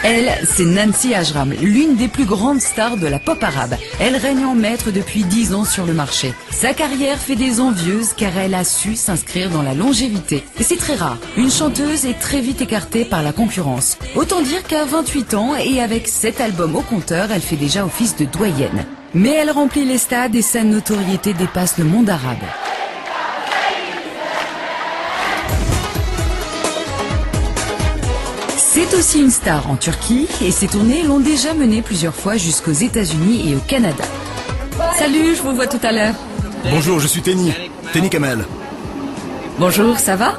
Elle, c'est Nancy Ajram, l'une des plus grandes stars de la pop arabe. Elle règne en maître depuis 10 ans sur le marché. Sa carrière fait des envieuses car elle a su s'inscrire dans la longévité. Et c'est très rare. Une chanteuse est très vite écartée par la concurrence. Autant dire qu'à 28 ans et avec 7 albums au compteur, elle fait déjà office de doyenne. Mais elle remplit les stades et sa notoriété dépasse le monde arabe. C'est aussi une star en Turquie et ses tournées l'ont déjà menée plusieurs fois jusqu'aux États-Unis et au Canada. Salut, je vous vois tout à l'heure. Bonjour, je suis Tenny Kamel. Bonjour, ça va?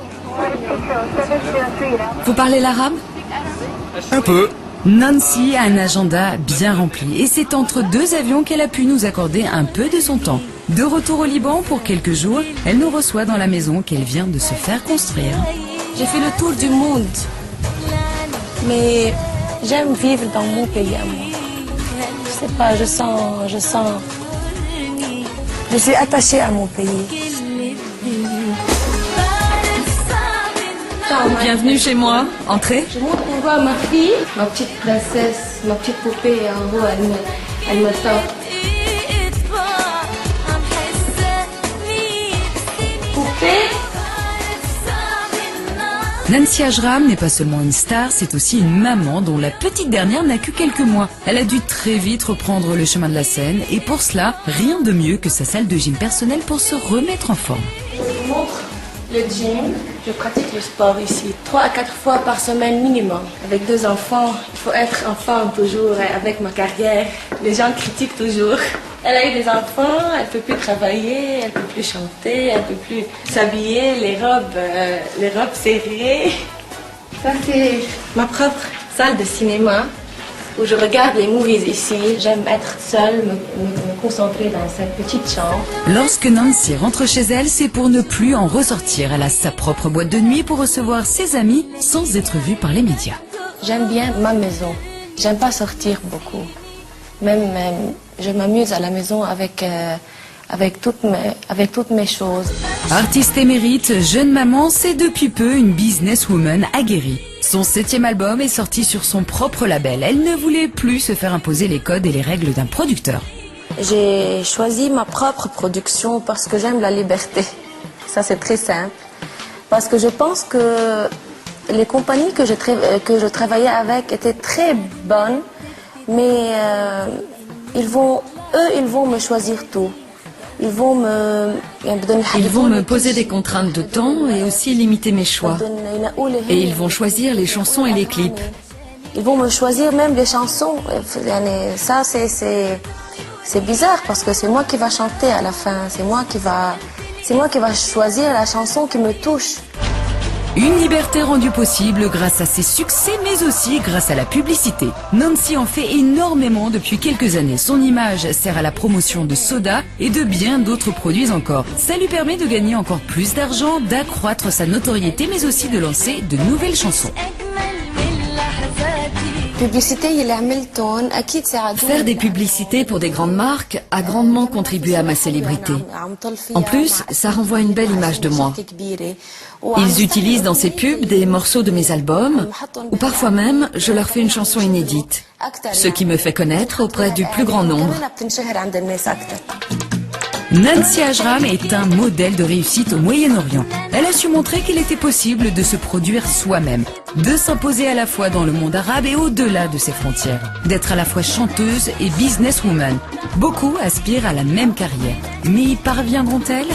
Vous parlez l'arabe? Un peu. Nancy a un agenda bien rempli et c'est entre 2 avions qu'elle a pu nous accorder un peu de son temps. De retour au Liban pour quelques jours, elle nous reçoit dans la maison qu'elle vient de se faire construire. J'ai fait le tour du monde. Mais j'aime vivre dans mon pays à moi. Je sais pas, je suis attachée à mon pays. Bienvenue chez moi. Entrez. Je montre pour voir ma fille, ma petite princesse, ma petite poupée en haut, elle me sort. Poupée. Nancy Ajram n'est pas seulement une star, c'est aussi une maman dont la petite dernière n'a que quelques mois. Elle a dû très vite reprendre le chemin de la scène et pour cela, rien de mieux que sa salle de gym personnelle pour se remettre en forme. Je vous montre le gym. Je pratique le sport ici 3 à 4 fois par semaine minimum. Avec 2 enfants, il faut être en forme toujours. Avec ma carrière, les gens critiquent toujours. Elle a eu des enfants, elle ne peut plus travailler, elle ne peut plus chanter, elle ne peut plus s'habiller, les robes serrées. Ça c'est ma propre salle de cinéma où je regarde les movies ici. J'aime être seule, me concentrer dans cette petite chambre. Lorsque Nancy rentre chez elle, c'est pour ne plus en ressortir. Elle a sa propre boîte de nuit pour recevoir ses amis sans être vue par les médias. J'aime bien ma maison. J'aime pas sortir beaucoup. Même je m'amuse à la maison avec toutes mes choses. Artiste émérite, jeune maman, c'est depuis peu une businesswoman aguerrie. Son 7e album est sorti sur son propre label. Elle ne voulait plus se faire imposer les codes et les règles d'un producteur. J'ai choisi ma propre production parce que j'aime la liberté. Ça c'est très simple. Parce que je pense que les compagnies que je travaillais avec étaient très bonnes. Mais ils vont me choisir tout. Ils vont me poser des contraintes de temps et aussi limiter mes choix. Et ils vont choisir les chansons et les clips. Ils vont me choisir même les chansons. Ça, c'est bizarre parce que c'est moi qui va chanter à la fin. C'est moi qui va choisir la chanson qui me touche. Une liberté rendue possible grâce à ses succès, mais aussi grâce à la publicité. Nancy en fait énormément depuis quelques années. Son image sert à la promotion de soda et de bien d'autres produits encore. Ça lui permet de gagner encore plus d'argent, d'accroître sa notoriété, mais aussi de lancer de nouvelles chansons. Faire des publicités pour des grandes marques a grandement contribué à ma célébrité. En plus, ça renvoie une belle image de moi. Ils utilisent dans ces pubs des morceaux de mes albums, ou parfois même, je leur fais une chanson inédite, ce qui me fait connaître auprès du plus grand nombre. Nancy Ajram est un modèle de réussite au Moyen-Orient. Elle a su montrer qu'il était possible de se produire soi-même, de s'imposer à la fois dans le monde arabe et au-delà de ses frontières, d'être à la fois chanteuse et businesswoman. Beaucoup aspirent à la même carrière, mais y parviendront-elles ?